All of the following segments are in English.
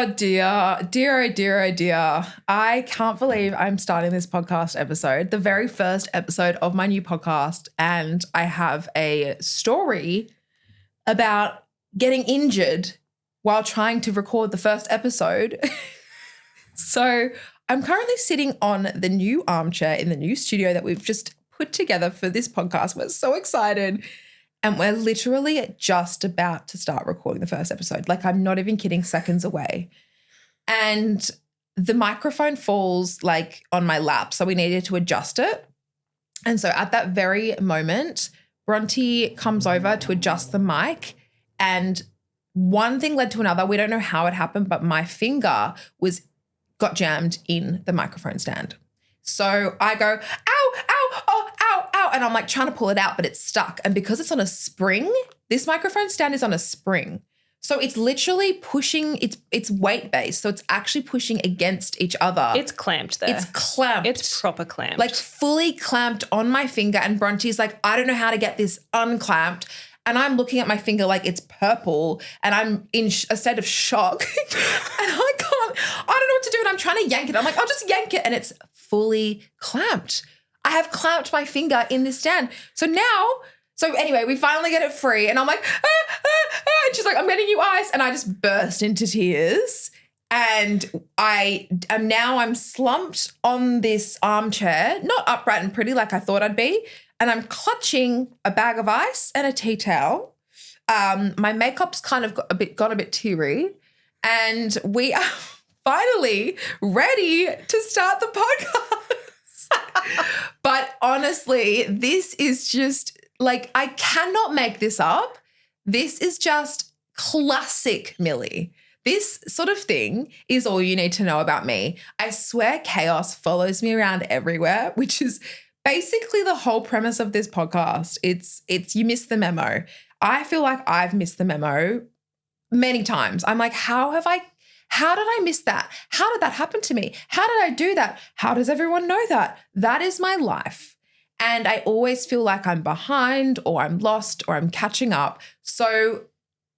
Oh dear, dear, oh dear, oh dear. I can't believe I'm starting this podcast episode, the very first episode of my new podcast, and I have a story about getting injured while trying to record the first episode. So I'm currently sitting on the new armchair in the new studio that we've just put together for this podcast. We're so excited. And we're literally just about to start recording the first episode. Like, I'm not even kidding, seconds away. And the microphone falls like on my lap. So we needed to adjust it. And so at that very moment, Bronte comes over to adjust the mic. And one thing led to another. We don't know how it happened, but my finger got jammed in the microphone stand. So I go, ow, ow, oh, ow, ow. And I'm like trying to pull it out, but it's stuck. And because it's on a spring, this microphone stand is on a spring. So it's literally pushing, it's weight based. So it's actually pushing against each other. It's clamped there. It's clamped. It's proper clamped. Like fully clamped on my finger. And Bronte's like, I don't know how to get this unclamped. And I'm looking at my finger like it's purple and I'm in a state of shock. And I don't know what to do. And I'm trying to yank it. I'm like, I'll just yank it. And it's fully clamped. I have clamped my finger in this stand. So anyway, we finally get it free. And I'm like, and she's like, I'm getting you ice. And I just burst into tears. And I'm slumped on this armchair, not upright and pretty like I thought I'd be. And I'm clutching a bag of ice and a tea towel. My makeup's kind of got a bit teary. And we are finally ready to start the podcast. But honestly, this is just like, I cannot make this up. This is just classic Millie. This sort of thing is all you need to know about me. I swear chaos follows me around everywhere, which is basically the whole premise of this podcast. It's you missed the memo. I feel like I've missed the memo many times. I'm like, how did I miss that? How did that happen to me? How did I do that? How does everyone know that? That is my life. And I always feel like I'm behind or I'm lost or I'm catching up. So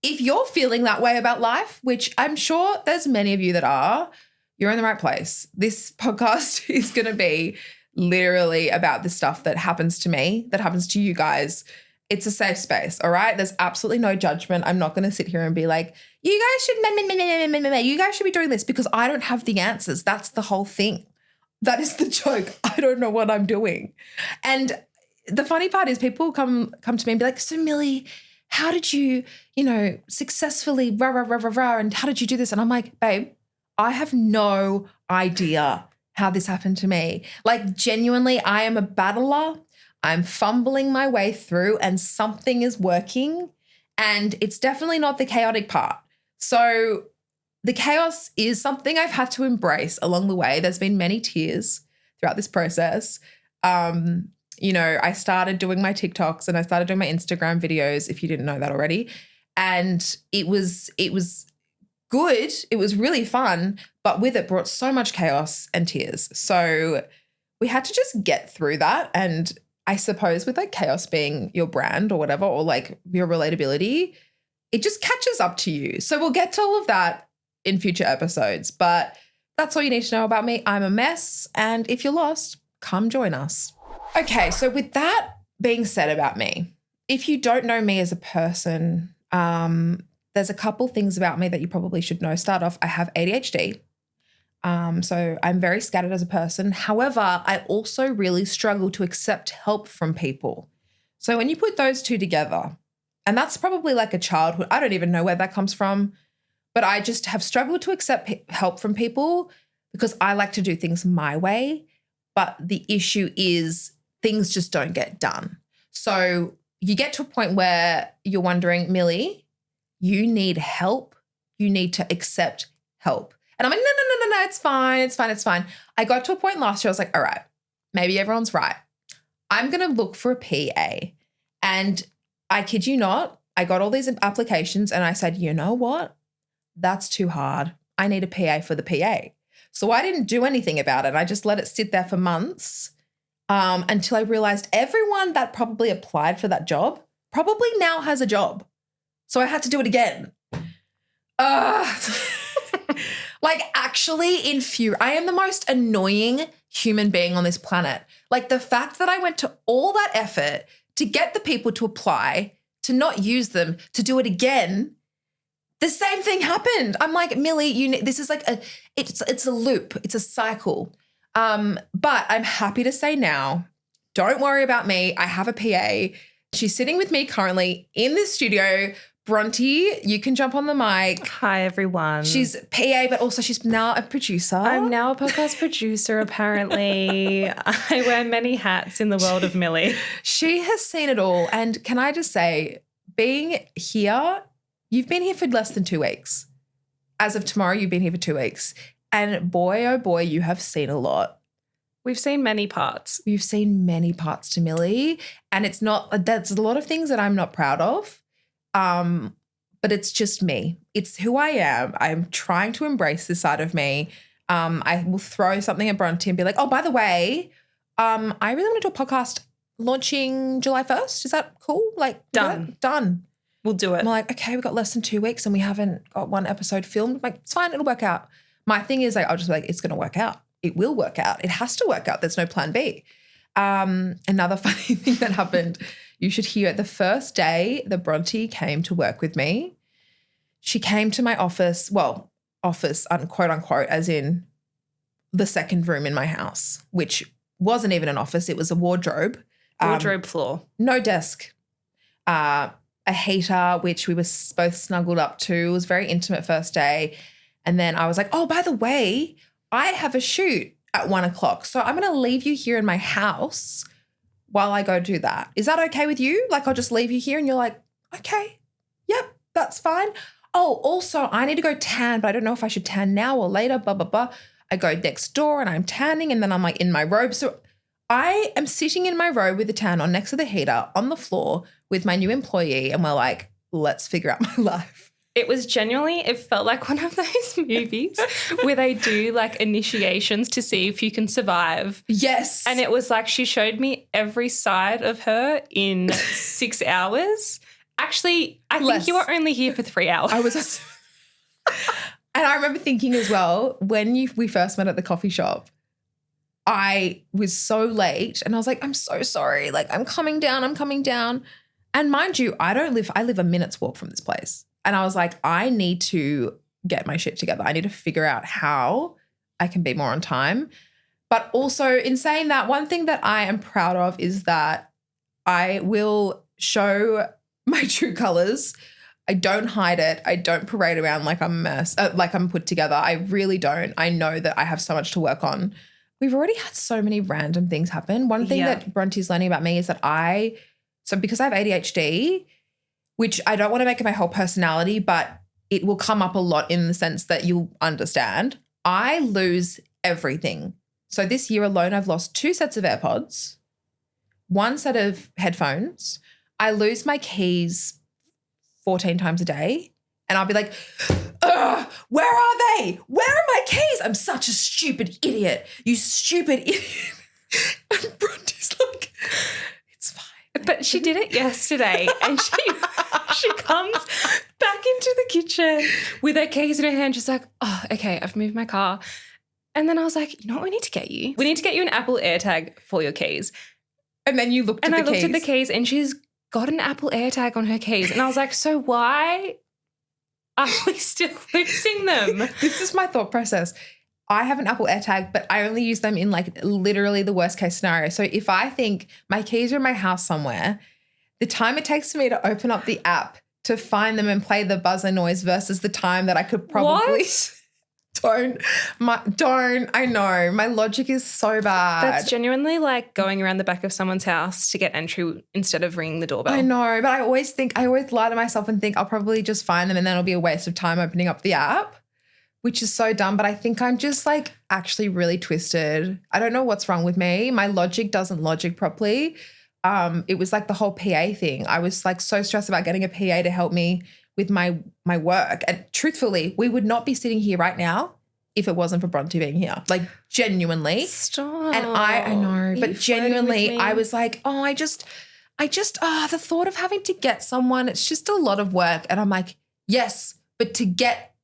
if you're feeling that way about life, which I'm sure there's many of you that are, you're in the right place. This podcast is going to be literally about the stuff that happens to me, that happens to you guys. It's a safe space, all right? There's absolutely no judgment. I'm not going to sit here and be like, you guys should be doing this, because I don't have the answers. That's the whole thing. That is the joke. I don't know what I'm doing. And the funny part is people come to me and be like, so Millie, how did you, successfully and how did you do this? And I'm like, babe, I have no idea how this happened to me. Like, genuinely, I am a battler. I'm fumbling my way through and something is working, and it's definitely not the chaotic part. So the chaos is something I've had to embrace along the way. There's been many tears throughout this process. I started doing my TikToks and I started doing my Instagram videos, if you didn't know that already. And it was good. It was really fun, but with it brought so much chaos and tears. So we had to just get through that. And I suppose with like chaos being your brand or whatever, or like your relatability, it just catches up to you. So we'll get to all of that in future episodes, but that's all you need to know about me. I'm a mess. And if you're lost, come join us. Okay. So with that being said about me, if you don't know me as a person, there's a couple things about me that you probably should know. Start off, I have ADHD. So I'm very scattered as a person. However, I also really struggle to accept help from people. So when you put those two together, and that's probably like a childhood, I don't even know where that comes from, but I just have struggled to accept help from people because I like to do things my way. But the issue is things just don't get done. So you get to a point where you're wondering, Millie, you need help. You need to accept help. And I'm like, no, it's fine. I got to a point last year, I was like, all right, maybe everyone's right. I'm going to look for a PA. And I kid you not, I got all these applications and I said, you know what? That's too hard. I need a PA for the PA. So I didn't do anything about it. I just let it sit there for months until I realized everyone that probably applied for that job probably now has a job. So I had to do it again. Like actually I am the most annoying human being on this planet. Like the fact that I went to all that effort to get the people to apply, to not use them, to do it again. The same thing happened. I'm like, Millie, this is like it's a loop. It's a cycle. But I'm happy to say now, don't worry about me. I have a PA. She's sitting with me currently in the studio. Bronte, you can jump on the mic. Hi, everyone. She's PA, but also she's now a producer. I'm now a podcast producer, apparently. I wear many hats in the world of Millie. She has seen it all. And can I just say, being here, you've been here for less than 2 weeks. As of tomorrow, you've been here for 2 weeks. And boy, oh boy, you have seen a lot. We've seen many parts. You've seen many parts to Millie. And there's a lot of things that I'm not proud of. But it's just me. It's who I am. I'm trying to embrace this side of me. I will throw something at Bronte and be like, oh, by the way, I really want to do a podcast launching July 1st. Is that cool? Like, done. Done. We'll do it. I'm like, okay, we've got less than 2 weeks and we haven't got one episode filmed. I'm like, it's fine. It'll work out. My thing is like, I'll just be like, it's going to work out. It will work out. It has to work out. There's no plan B. Another funny thing that happened, you should hear it. The first day that Bronte came to work with me, she came to my office, quote unquote, as in the second room in my house, which wasn't even an office. It was a wardrobe. Wardrobe floor. No desk. A heater, which we were both snuggled up to. It was a very intimate first day. And then I was like, oh, by the way, I have a shoot at 1 o'clock. So I'm going to leave you here in my house while I go do that. Is that okay with you? Like, I'll just leave you here. And you're like, okay, yep, that's fine. Oh, also, I need to go tan, but I don't know if I should tan now or later, blah, blah, blah. I go next door and I'm tanning and then I'm like in my robe. So I am sitting in my robe with the tan on next to the heater on the floor with my new employee and we're like, let's figure out my life. It was genuinely, it felt like one of those movies where they do like initiations to see if you can survive. Yes. And it was like she showed me every side of her in 6 hours. Actually, I think you were only here for 3 hours. I was, and I remember thinking as well, when we first met at the coffee shop, I was so late and I was like, I'm so sorry. Like, I'm coming down. And mind you, I live a minute's walk from this place. And I was like, I need to get my shit together. I need to figure out how I can be more on time. But also in saying that, one thing that I am proud of is that I will show my true colors. I don't hide it. I don't parade around like I'm a mess, like I'm put together. I really don't. I know that I have so much to work on. We've already had so many random things happen. One thing that Bronte's learning about me is that because I have ADHD, which I don't want to make it my whole personality, but it will come up a lot in the sense that you'll understand. I lose everything. So this year alone, I've lost 2 sets of AirPods, 1 set of headphones. I lose my keys 14 times a day. And I'll be like, where are they? Where are my keys? I'm such a stupid idiot. You stupid idiot. And Bronte's like, it's fine. But she did it yesterday and she comes back into the kitchen with her keys in her hand. She's like, oh, okay, I've moved my car. And then I was like, you know what we need to get you? We need to get you an Apple AirTag for your keys. And then you looked at the keys. And I looked at the keys and she's got an Apple AirTag on her keys. And I was like, so why are we still losing them? This is my thought process. I have an Apple AirTag, but I only use them in like literally the worst case scenario. So if I think my keys are in my house somewhere, the time it takes for me to open up the app to find them and play the buzzer noise versus the time that I could probably don't. I know. My logic is so bad. That's genuinely like going around the back of someone's house to get entry instead of ringing the doorbell. I know, but I always lie to myself and think I'll probably just find them and then it'll be a waste of time opening up the app, which is so dumb. But I think I'm just like actually really twisted. I don't know what's wrong with me. My logic doesn't logic properly. It was like the whole PA thing. I was like so stressed about getting a PA to help me with my work. And truthfully, we would not be sitting here right now if it wasn't for Bronte being here. Like genuinely. Stop. And I know, but genuinely I was like, oh, I just the thought of having to get someone, it's just a lot of work. And I'm like, yes, but to get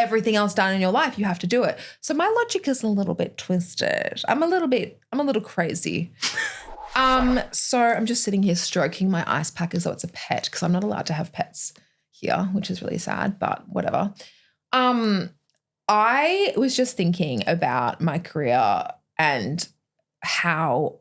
everything else done in your life, you have to do it. So my logic is a little bit twisted. I'm a little crazy. So I'm just sitting here stroking my ice pack as though it's a pet because I'm not allowed to have pets here, which is really sad, but whatever. I was just thinking about my career and how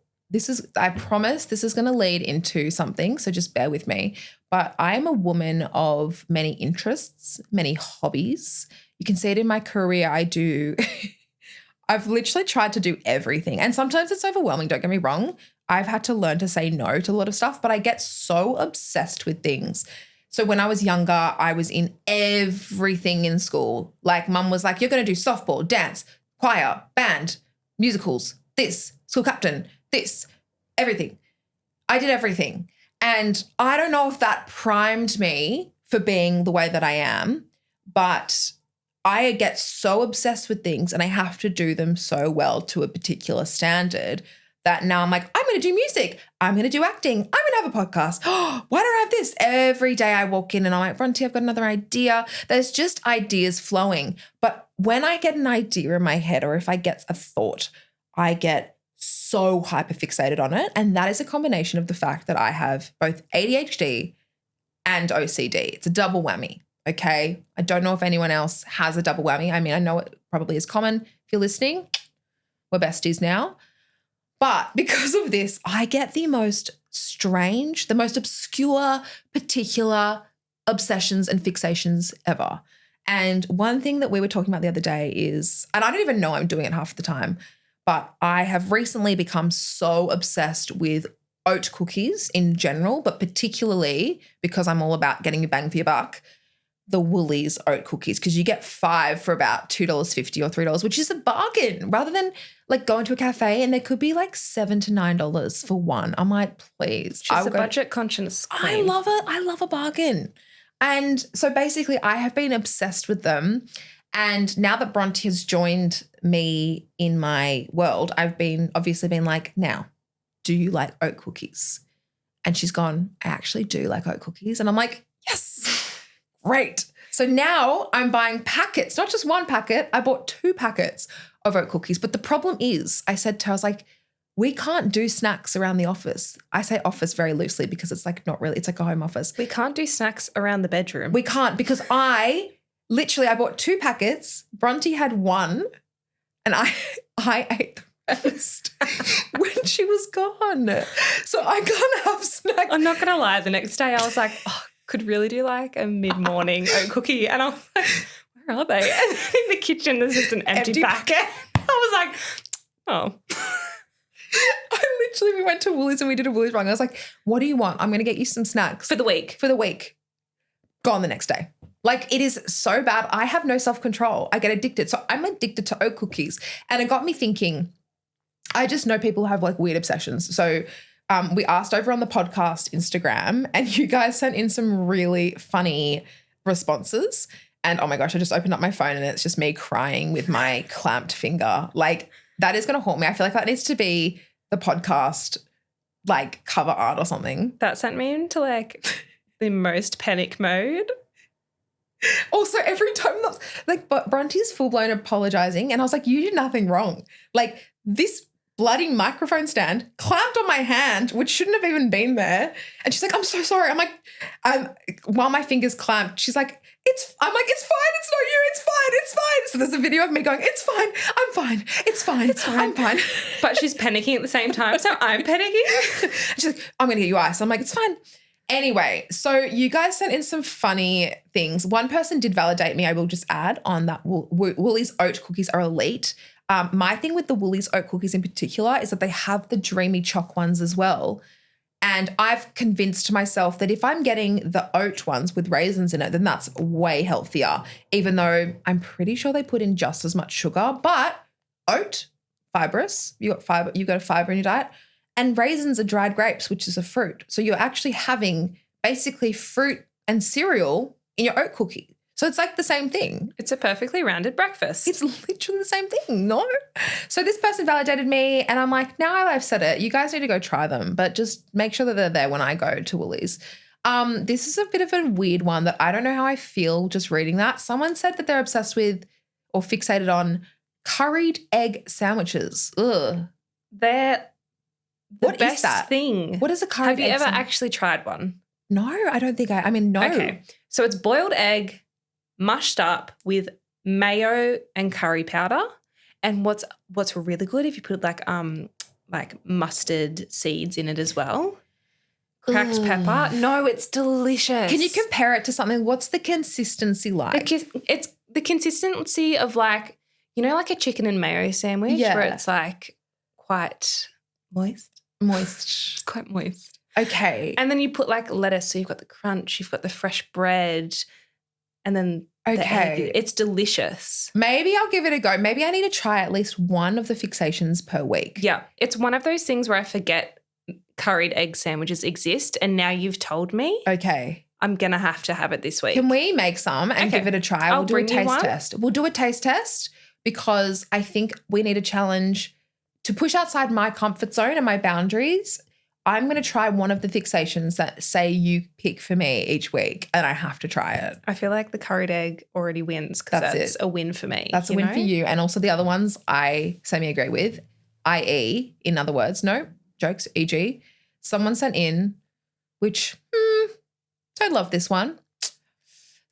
I promise this is going to lead into something, so just bear with me. But I am a woman of many interests, many hobbies. You can see it in my career. I've literally tried to do everything. And sometimes it's overwhelming, don't get me wrong. I've had to learn to say no to a lot of stuff, but I get so obsessed with things. So when I was younger, I was in everything in school. Like mum was like, you're going to do softball, dance, choir, band, musicals, this, school captain, this, everything. I did everything. And I don't know if that primed me for being the way that I am, but I get so obsessed with things and I have to do them so well to a particular standard that now I'm like, I'm going to do music. I'm going to do acting. I'm going to have a podcast. Oh, why don't I have this? Every day I walk in and I'm like, Bronte, I've got another idea. There's just ideas flowing. But when I get an idea in my head or if I get a thought, I get so hyperfixated on it. And that is a combination of the fact that I have both ADHD and OCD. It's a double whammy, okay? I don't know if anyone else has a double whammy. I mean, I know it probably is common. If you're listening, we're besties now. But because of this, I get the most strange, the most obscure, particular obsessions and fixations ever. And one thing that we were talking about the other day is, and I don't even know I'm doing it half the time, but I have recently become so obsessed with oat cookies in general, but particularly because I'm all about getting your bang for your buck, the Woolies oat cookies, because you get 5 for about $2.50 or $3, which is a bargain rather than like going to a cafe and there could be like $7 to $9 for one. I'm like, please. She's a budget conscious queen. I love it. I love a bargain. And so basically I have been obsessed with them. And now that Bronte has joined me in my world, I've obviously been like, now, do you like oat cookies? And she's gone, I actually do like oat cookies. And I'm like, yes. Great. So now I'm buying packets, not just one packet. I bought 2 packets of oat cookies. But the problem is, I said to her, I was like, we can't do snacks around the office. I say office very loosely because it's like not really, it's like a home office. We can't do snacks around the bedroom. We can't because I bought 2 packets. Bronte had 1 and I ate the rest when she was gone. So I can't have snacks. I'm not going to lie. The next day I was like, oh, could really do like a mid-morning oat cookie. And I was like, where are they? And in the kitchen, there's just an empty packet. I was like, oh. We went to Woolies and we did a Woolies run. I was like, what do you want? I'm going to get you some snacks. For the week. Gone the next day. Like it is so bad. I have no self-control. I get addicted. So I'm addicted to oat cookies. And it got me thinking, I just know people have like weird obsessions. So we asked over on the podcast Instagram and you guys sent in some really funny responses. And oh my gosh, I just opened up my phone and it's just me crying with my clamped finger. Like that is going to haunt me. I feel like that needs to be the podcast like cover art or something. That sent me into like the most panic mode. Also, every time like Bronte's full blown apologizing and I was like, you did nothing wrong. Like this bloody microphone stand clamped on my hand, which shouldn't have even been there. And she's like, I'm so sorry. I'm like, while my finger's clamped, she's like, I'm like, it's fine. It's not you. It's fine. It's fine. So there's a video of me going, it's fine. I'm fine. It's fine. It's fine. I'm fine. But she's panicking at the same time. So I'm panicking. She's like, I'm going to get you ice. I'm like, it's fine. Anyway, so you guys sent in some funny things. One person did validate me. I will just add on that Woolies oat cookies are elite. My thing with the Woolies oat cookies in particular is that they have the dreamy choc ones as well. And I've convinced myself that if I'm getting the oat ones with raisins in it, then that's way healthier, even though I'm pretty sure they put in just as much sugar. But oat, fibrous, you got a fiber in your diet. And raisins are dried grapes, which is a fruit. So you're actually having basically fruit and cereal in your oat cookie. So it's like the same thing. It's a perfectly rounded breakfast. It's literally the same thing, no? So this person validated me and I'm like, now I've said it, you guys need to go try them, but just make sure that they're there when I go to Woolies. This is a bit of a weird one that I don't know how I feel just reading that. Someone said that they're obsessed with or fixated on curried egg sandwiches. Ugh. They're the What is best that? thing. What is a curried Have you egg ever sandwich? actually tried one? No, I don't think no. Okay. So it's boiled egg mushed up with mayo and curry powder. And what's really good if you put like mustard seeds in it as well. Cracked Ugh. pepper. No, it's delicious. Can you compare it to something? What's the consistency like? It's the consistency of like, you know, like a chicken and mayo sandwich where it's like quite moist. It's quite moist. Okay. And then you put like lettuce, so you've got the crunch, you've got the fresh bread, and then the egg. It's delicious. Maybe I'll give it a go. Maybe I need to try at least one of the fixations per week. Yeah. It's one of those things where I forget curried egg sandwiches exist, and now you've told me. Okay. I'm going to have it this week. Can we make some and give it a try? I'll We'll do a bring you taste one. test. We'll do a taste test because I think we need a challenge to push outside my comfort zone and my boundaries. I'm going to try one of the fixations that say you pick for me each week and I have to try it. I feel like the curried egg already wins because that's a win for me. That's a win for you. And also the other ones I semi-agree with, i.e., in other words, no, jokes, e.g., someone sent in, which, don't love this one.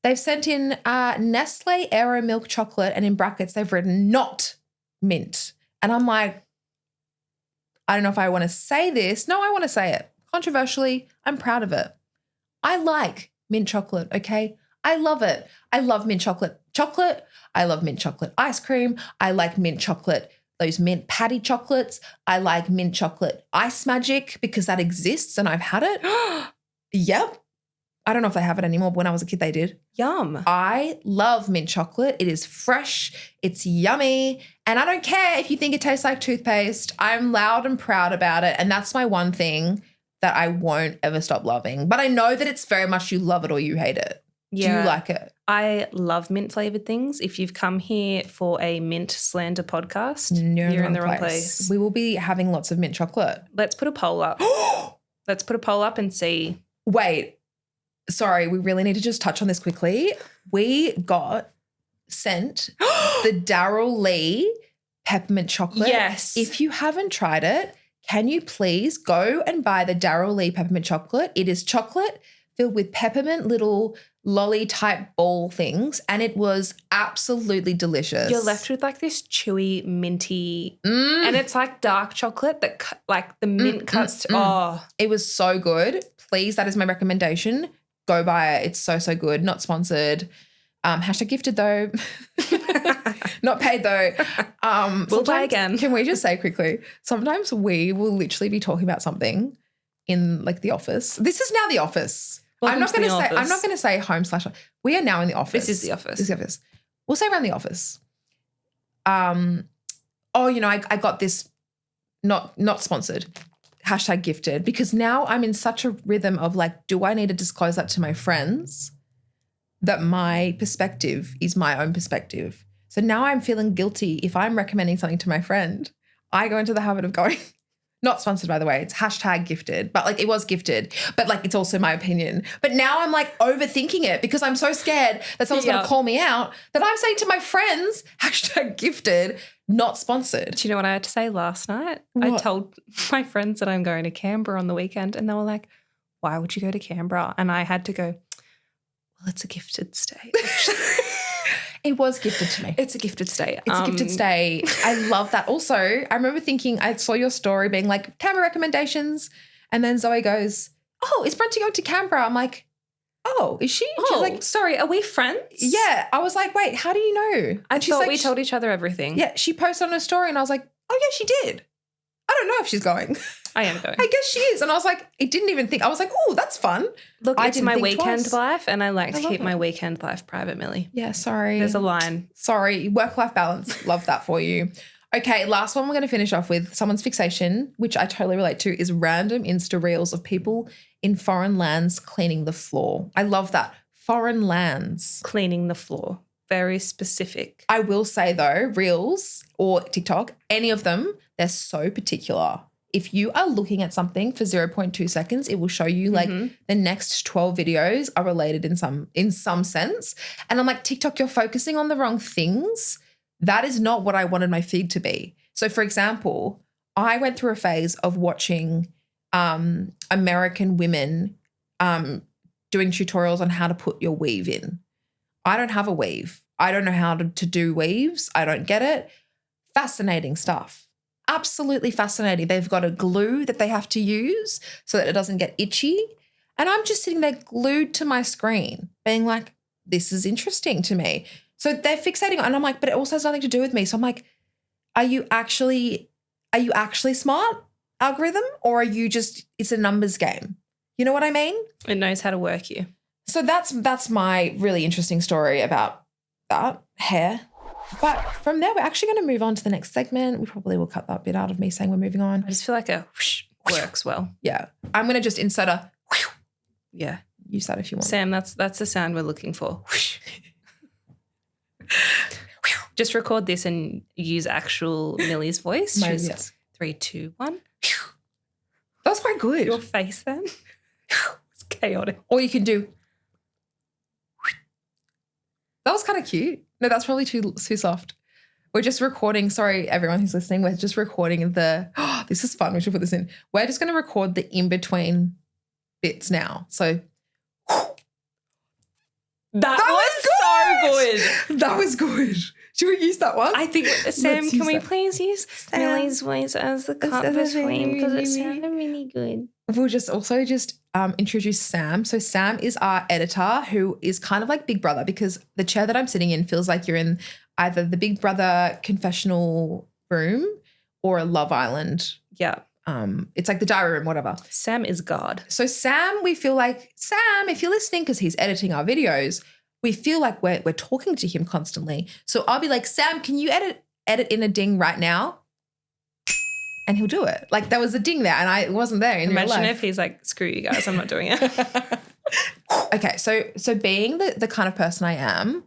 They've sent in Nestle Aero Milk Chocolate and in brackets they've written not mint. And I'm like, I don't know if I want to say this. No, I want to say it. Controversially, I'm proud of it. I like mint chocolate, okay? I love it. I love mint chocolate. I love mint chocolate ice cream. I like mint chocolate, those mint patty chocolates. I like mint chocolate ice magic because that exists and I've had it. Yep. I don't know if they have it anymore, but when I was a kid, they did. Yum. I love mint chocolate. It is fresh. It's yummy. And I don't care if you think it tastes like toothpaste. I'm loud and proud about it. And that's my one thing that I won't ever stop loving. But I know that it's very much you love it or you hate it. Yeah. Do you like it? I love mint flavored things. If you've come here for a mint slander podcast, You're in the wrong place. We will be having lots of mint chocolate. Let's put a poll up. Let's put a poll up and see. Wait. Sorry, we really need to just touch on this quickly. We got sent the Daryl Lee peppermint chocolate. Yes. If you haven't tried it, can you please go and buy the Daryl Lee peppermint chocolate? It is chocolate filled with peppermint little lolly type ball things, and it was absolutely delicious. You're left with like this chewy, minty, and it's like dark chocolate that like the mint cuts. Oh, it was so good. Please, that is my recommendation. Go buy it. It's so, so good. Not sponsored. Hashtag gifted though. Not paid though. We'll buy again. Can we just say quickly, sometimes we will literally be talking about something in like the office. This is now the office. I'm not going to say home / we are now in the office. This is the office. This is the office. We'll say around the office. I got this not sponsored. Hashtag gifted, because now I'm in such a rhythm of like, do I need to disclose that to my friends that my perspective is my own perspective? So now I'm feeling guilty if I'm recommending something to my friend. I go into the habit of going, not sponsored by the way, it's hashtag gifted, but like it was gifted, but like it's also my opinion. But now I'm like overthinking it because I'm so scared that someone's going to call me out that I'm saying to my friends, hashtag gifted, not sponsored. Do you know what I had to say last night? What? I told my friends that I'm going to Canberra on the weekend and they were like, why would you go to Canberra? And I had to go, well, it's a gifted stay. It was gifted to me. It's a gifted stay. It's a gifted stay. I love that. Also, I remember thinking, I saw your story being like, Canberra recommendations. And then Zoe goes, oh, is Bronte going to Canberra? I'm like, oh, is she? She's like, sorry, are we friends? yeah. I was like, wait, how do you know? I And she's thought like, we told each other everything. yeah, she posted on her story and I was like, oh yeah, she did. I don't know if she's going. I am going. I guess she is. And I was like, it didn't even think. I was like, oh, that's fun. Look, I it's didn't my think weekend twice. life and I like to love keep it. my weekend life private, Millie. Yeah, sorry. There's a line. Sorry, work-life balance. Love that for you. Okay, last one we're going to finish off with. Someone's fixation, which I totally relate to, is random Insta reels of people in foreign lands cleaning the floor. I love that. Foreign lands. Cleaning the floor. Very specific. I will say though, reels or TikTok, any of them, they're so particular. if you are looking at something for 0.2 seconds, it will show you like the next 12 videos are related in some sense. And I'm like, TikTok, you're focusing on the wrong things. That is not what I wanted my feed to be. So for example, I went through a phase of watching American women doing tutorials on how to put your weave in. I don't have a weave. I don't know how to do weaves. I don't get it. Fascinating stuff. Absolutely fascinating. They've got a glue that they have to use so that it doesn't get itchy. And I'm just sitting there glued to my screen being like, this is interesting to me. So they're fixating on, and I'm like, but it also has nothing to do with me. So I'm like, are you actually smart, algorithm, or are you just, it's a numbers game? You know what I mean? It knows how to work you. So that's my really interesting story about that hair. But from there, we're actually going to move on to the next segment. We probably will cut that bit out of me saying we're moving on. I just feel like a whoosh works well. Yeah. I'm going to just insert a whoosh. Yeah. Use that if you want. Sam, that's the sound we're looking for. Whoosh. Just record this and use actual Millie's voice. Maybe, She's yes. 3, 2, 1. That was quite good. Your face then. It's chaotic. Or you can do. That was kind of cute. No, that's probably too soft. We're just recording. Sorry, everyone who's listening. We're just recording this is fun. We should put this in. We're just going to record the in-between bits now. So That was so good. That was good. Should we use that one? I think, Sam, Let's can use we that. please use Millie's voice as the cut between, because it sounded really good. We'll just also introduce Sam. So Sam is our editor, who is kind of like Big Brother, because the chair that I'm sitting in feels like you're in either the Big Brother confessional room or a Love Island. Yeah. It's like the diary room, whatever. Sam is God. So Sam, we feel like, Sam, if you're listening, because he's editing our videos, we feel like we're talking to him constantly. So I'll be like, Sam, can you edit in a ding right now? And he'll do it. Like there was a ding there and I wasn't there in real life. Imagine if he's like, screw you guys, I'm not doing it. Okay, so being the kind of person I am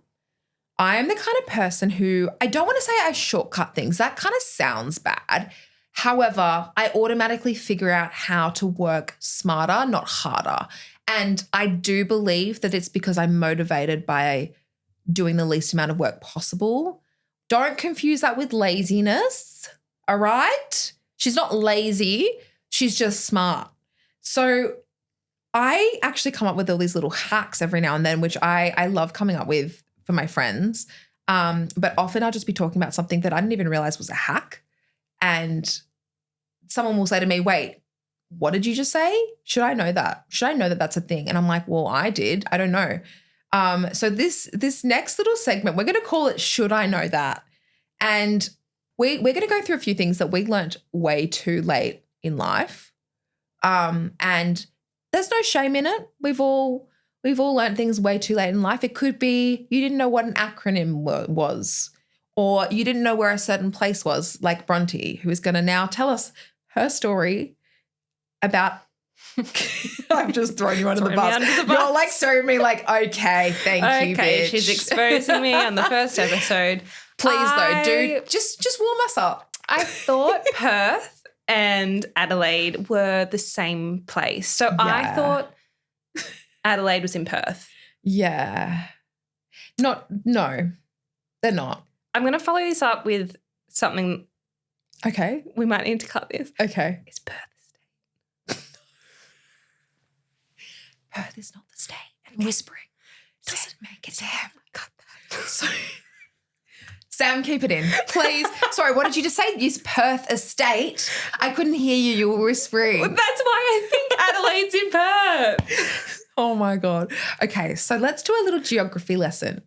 the kind of person who, I don't want to say I shortcut things. That kind of sounds bad. However, I automatically figure out how to work smarter, not harder. And I do believe that it's because I'm motivated by doing the least amount of work possible. Don't confuse that with laziness, all right? She's not lazy. She's just smart. So I actually come up with all these little hacks every now and then, which I love coming up with for my friends. But often I'll just be talking about something that I didn't even realize was a hack. And someone will say to me, wait, what did you just say? Should I know that? Should I know that that's a thing? And I'm like, well, I did. I don't know. So this next little segment, we're going to call it Should I Know That? And we're going to go through a few things that we learnt way too late in life. And there's no shame in it. We've all learned things way too late in life. It could be you didn't know what an acronym was, or you didn't know where a certain place was, like Bronte, who is going to now tell us her story about I've just thrown you under the bus. You're like throwing me like, okay, thank you, Okay, bitch. she's exposing me on the first episode. Please though, dude, just warm us up. I thought Perth and Adelaide were the same place. So I Yeah. thought Adelaide was in Perth. Yeah. No, they're not. I'm going to follow this up with something. Okay. We might need to cut this. Okay. Is Perth a state? Perth is not the state. And whispering doesn't make it Sam. Cut that. So, Sam, keep it in, please. Sorry, what did you just say? Is Perth a state? I couldn't hear you. You were whispering. Well, that's why I think Adelaide's in Perth. Oh my God. Okay, so let's do a little geography lesson.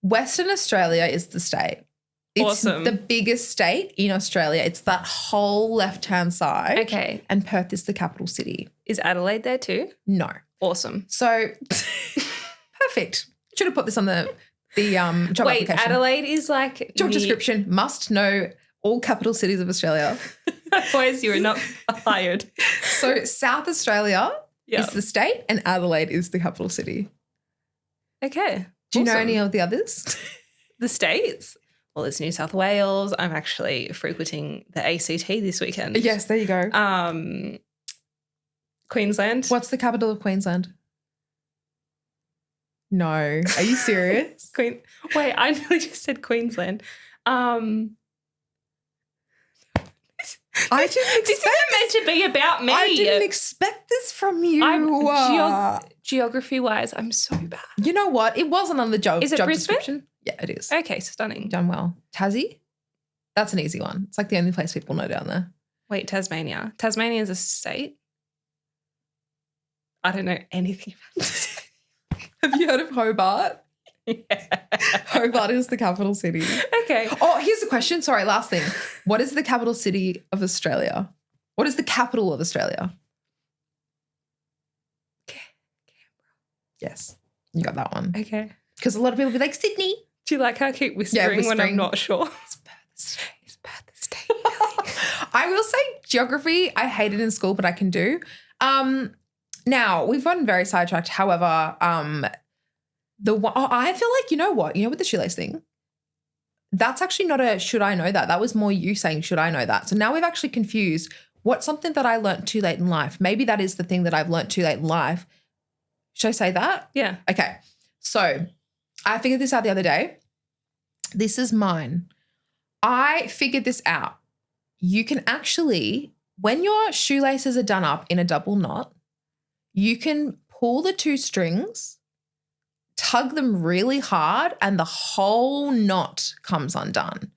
Western Australia is the state. It's Awesome. the biggest state in Australia. It's that whole left-hand side. Okay. And Perth is the capital city. Is Adelaide there too? No. Awesome. So perfect. Should have put this on the job Wait, application. Adelaide is like Job description, must know all capital cities of Australia. Otherwise you are not hired. So South Australia Yeah. is the state and Adelaide is the capital city. Okay. Do you know Awesome. any of the others? The states? well, it's New South Wales. I'm actually frequenting the ACT this weekend. Yes, there you go. Queensland. What's the capital of Queensland? No. Are you serious? Wait, I nearly just said Queensland. I didn't expect this isn't meant to be about me. I didn't expect this from you. Geography-wise, I'm so bad. You know what? It wasn't on the job, is it job Brisbane? description. Yeah, it is. Okay, stunning. You've done well. Tassie? That's an easy one. It's like the only place people know down there. Wait, Tasmania. Tasmania is a state? I don't know anything about this. Have you heard of Hobart? Yeah. Hobart is the capital city. Okay. Oh, here's the question. Sorry, last thing. What is the capital city of Australia? What is the capital of Australia? Yes, you got that one. Okay. Because a lot of people be like, Sydney. Do you like how I keep whispering when I'm not sure? It's Perth State. I will say geography, I hated in school, but I can do. Now, we've gotten very sidetracked. However, I feel like, you know what? You know with the shoelace thing? That's actually not a should I know that. That was more you saying should I know that. So now we've actually confused what's something that I learnt too late in life. Maybe that is the thing that I've learnt too late in life. Should I say that? Yeah. Okay. So I figured this out the other day. This is mine. I figured this out. You can actually, when your shoelaces are done up in a double knot, you can pull the two strings, tug them really hard, and the whole knot comes undone.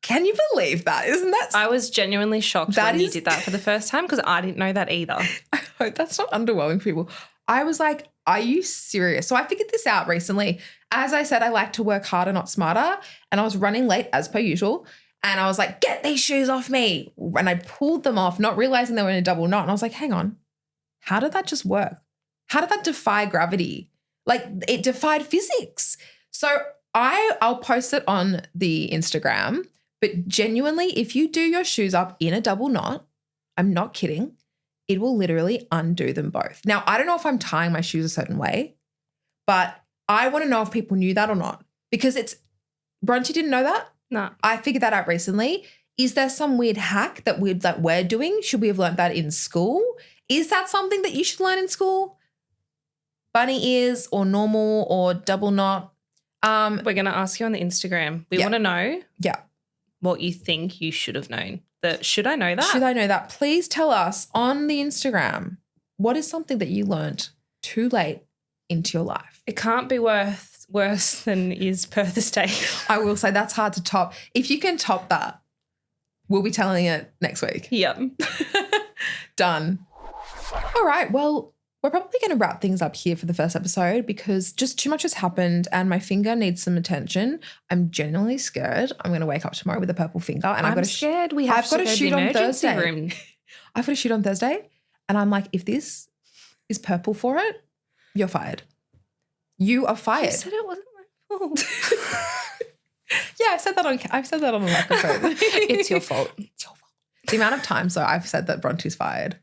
Can you believe that? Isn't that? I was genuinely shocked when you did that for the first time because I didn't know that either. I hope that's not underwhelming for people. I was like, are you serious? So I figured this out recently. As I said, I like to work harder, not smarter. And I was running late as per usual. And I was like, get these shoes off me. And I pulled them off, not realizing they were in a double knot. And I was like, hang on. How did that just work? How did that defy gravity? Like it defied physics. So I'll post it on the Instagram. But genuinely, if you do your shoes up in a double knot, I'm not kidding, it will literally undo them both. Now, I don't know if I'm tying my shoes a certain way, but I want to know if people knew that or not because Bronte didn't know that. No. I figured that out recently. Is there some weird hack that we're doing? Should we have learned that in school? Is that something that you should learn in school? Bunny ears or normal or double knot? We're going to ask you on the Instagram. We want to know what you think you should have known. Should I know that? Should I know that? Please tell us on the Instagram, what is something that you learned too late into your life? It can't be worse than is Perth Estate. I will say that's hard to top. If you can top that, we'll be telling it next week. Yep. Done. All right. Well, we're probably going to wrap things up here for the first episode because just too much has happened and my finger needs some attention. I'm genuinely scared. I'm going to wake up tomorrow with a purple finger and I'm scared. I've got to shoot on Thursday. I've got to shoot on Thursday and I'm like, if this is purple for it, you're fired. You are fired. You said it wasn't my fault. Yeah, I've said that on the microphone. It's your fault. It's your fault. The amount of times though I've said that Bronte's fired.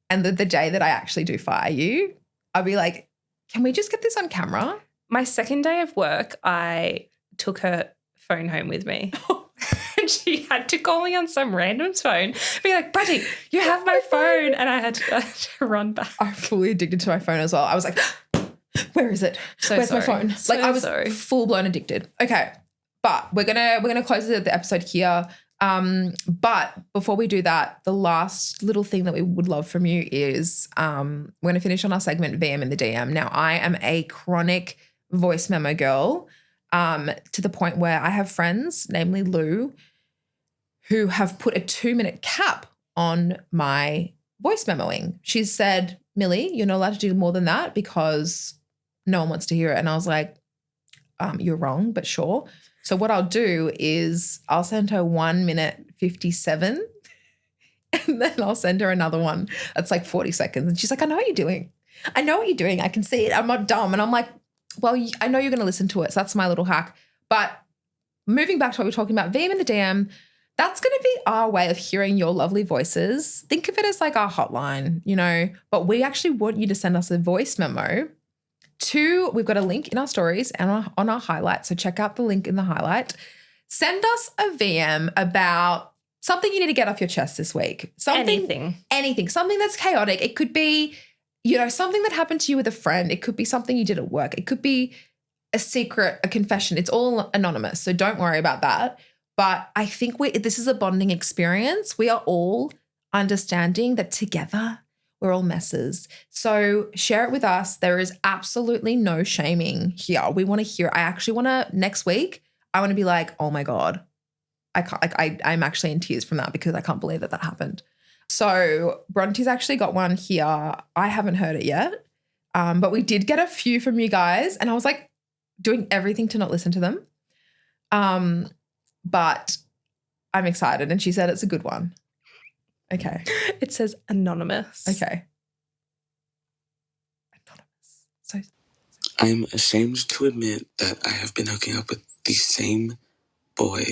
And the day that I actually do fire you, I'll be like, can we just get this on camera? My second day of work, I took her phone home with me. And she had to call me on some random's phone, be like, Bronte, you have my phone. And I had to run back. I'm fully addicted to my phone as well. I was like, where is it? Where's my phone? I was full blown addicted. Okay. But we're gonna close the episode here. But before we do that, the last little thing that we would love from you is we're going to finish on our segment VM in the DM. Now, I am a chronic voice memo girl to the point where I have friends, namely Lou, who have put a 2-minute cap on my voice memoing. She said, Millie, you're not allowed to do more than that because no one wants to hear it. And I was like, you're wrong, but sure. So what I'll do is I'll send her 1 minute 57 and then I'll send her another one that's like 40 seconds. And she's like, I know what you're doing. I know what you're doing. I can see it. I'm not dumb. And I'm like, well, I know you're going to listen to it. So that's my little hack. But moving back to what we're talking about, VM in the DM, that's going to be our way of hearing your lovely voices. Think of it as like our hotline, but we actually want you to send us a voice memo. We've got a link in our stories and on our highlight. So check out the link in the highlight Send us a VM about something you need to get off your chest this week. Anything. Something that's chaotic. It could be, something that happened to you with a friend. It could be something you did at work. It could be a secret, a confession. It's all anonymous, so don't worry about that. But I think this is a bonding experience. We are all understanding that together we're all messes. So share it with us. There is absolutely no shaming here. We want to hear. I actually want to, next week, I want to be like, oh my God, I can't, I'm actually in tears from that because I can't believe that happened. So Bronte's actually got one here. I haven't heard it yet, but we did get a few from you guys, and I was like doing everything to not listen to them. But I'm excited, and she said it's a good one. Okay. It says anonymous. Okay. Anonymous. So I'm ashamed to admit that I have been hooking up with the same boy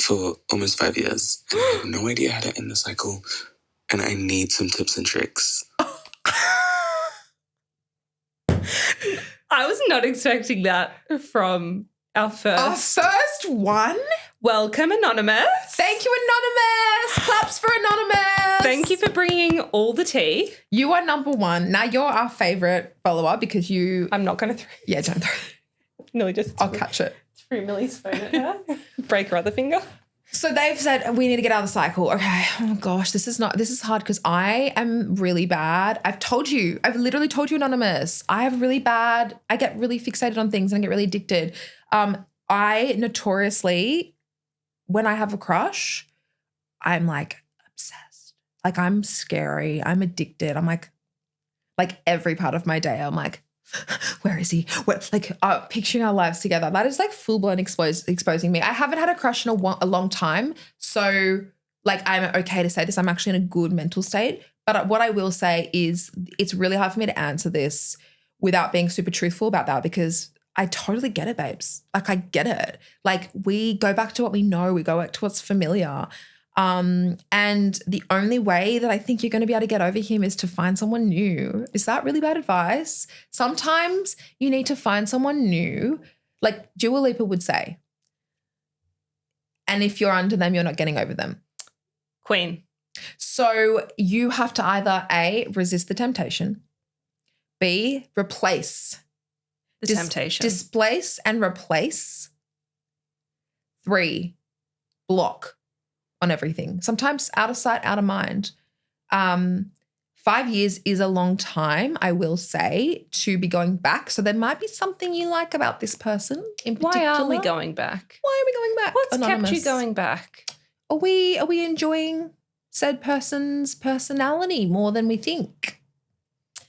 for almost 5 years. And I have no idea how to end the cycle, and I need some tips and tricks. I was not expecting that from our first one. Welcome, Anonymous. Thank you, Anonymous. Claps for Anonymous. Thank you for bringing all the tea. You are number one. Now you're our favourite follower because you... I'm not going to throw... Yeah, don't throw. Millie just... I'll catch it. Threw Millie's phone at her. Break her other finger. So they've said we need to get out of the cycle. Okay. Oh gosh, this is hard because I am really bad. I've literally told you, Anonymous. I get really fixated on things and I get really addicted. I notoriously, when I have a crush, I'm like obsessed. Like I'm scary. I'm addicted. I'm like every part of my day, I'm like, where is he? Picturing our lives together. That is like full blown exposing me. I haven't had a crush in a long time. So like I'm okay to say this. I'm actually in a good mental state. But what I will say is it's really hard for me to answer this without being super truthful about that because I totally get it, babes. Like I get it. Like we go back to what we know. We go back to what's familiar. And the only way that I think you're going to be able to get over him is to find someone new. Is that really bad advice? Sometimes you need to find someone new, like Dua Lipa would say. And if you're under them, you're not getting over them. Queen. So you have to either A, resist the temptation, B, replace the temptation. Displace and replace. 3, block on everything. Sometimes out of sight, out of mind. 5 years is a long time, I will say, to be going back. So there might be something you like about this person in particular. Why are we going back? Why are we going back? What's Anonymous? kept you going back? Are we enjoying said person's personality more than we think?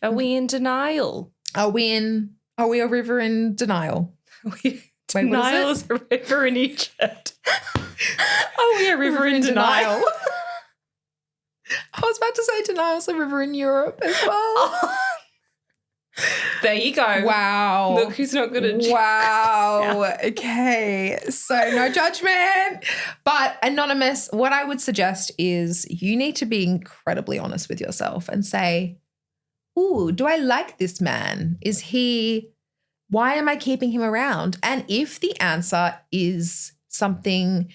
Are we in denial? Are we a river in denial? Denial is a river in Egypt. Are we a river in denial? I was about to say denial's a river in Europe as well. There you go. Wow. Look who's not good at Wow. Yeah. Okay. So no judgment. But Anonymous, what I would suggest is you need to be incredibly honest with yourself and say, ooh, do I like this man? Why am I keeping him around? And if the answer is something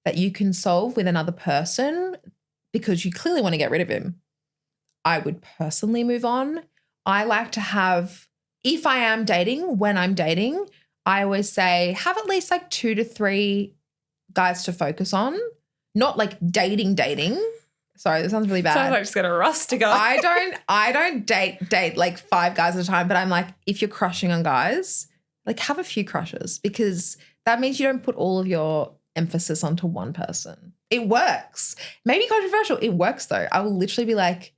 that you can solve with another person because you clearly want to get rid of him, I would personally move on. I like to have, if I am dating, when I'm dating, I always say have at least like 2 to 3 guys to focus on, not like dating. Sorry, this sounds really bad. Sounds like I just got a rust to go. I don't date like 5 guys at a time, but I'm like, if you're crushing on guys, like have a few crushes because that means you don't put all of your emphasis onto one person. It works. Maybe controversial. It works though. I will literally be like,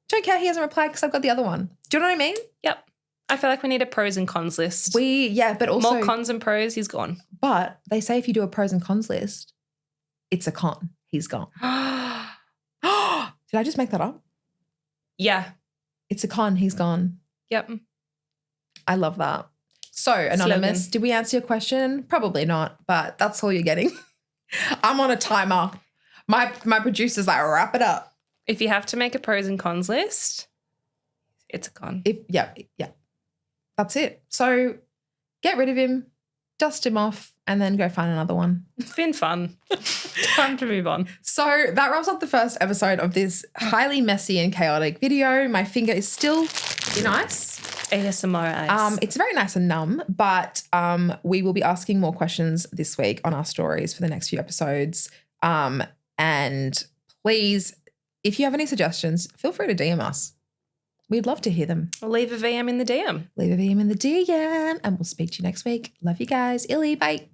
don't care he hasn't replied because I've got the other one. Do you know what I mean? Yep. I feel like we need a pros and cons list. But also more cons and pros, he's gone. But they say if you do a pros and cons list, it's a con. He's gone. Did I just make that up? Yeah. It's a con. He's gone. Yep. I love that. So, Anonymous, Slogan. Did we answer your question? Probably not, but that's all you're getting. I'm on a timer. My producer's like, wrap it up. If you have to make a pros and cons list, it's a con. Yeah. That's it. So get rid of him, dust him off, and then go find another one. It's been fun. Time to move on. So that wraps up the first episode of this highly messy and chaotic video. My finger is still in ice. ASMR ice. It's very nice and numb, but we will be asking more questions this week on our stories for the next few episodes. And please, if you have any suggestions, feel free to DM us. We'd love to hear them. Leave a VM in the DM. Leave a VM in the DM, and we'll speak to you next week. Love you guys. Illy, bye.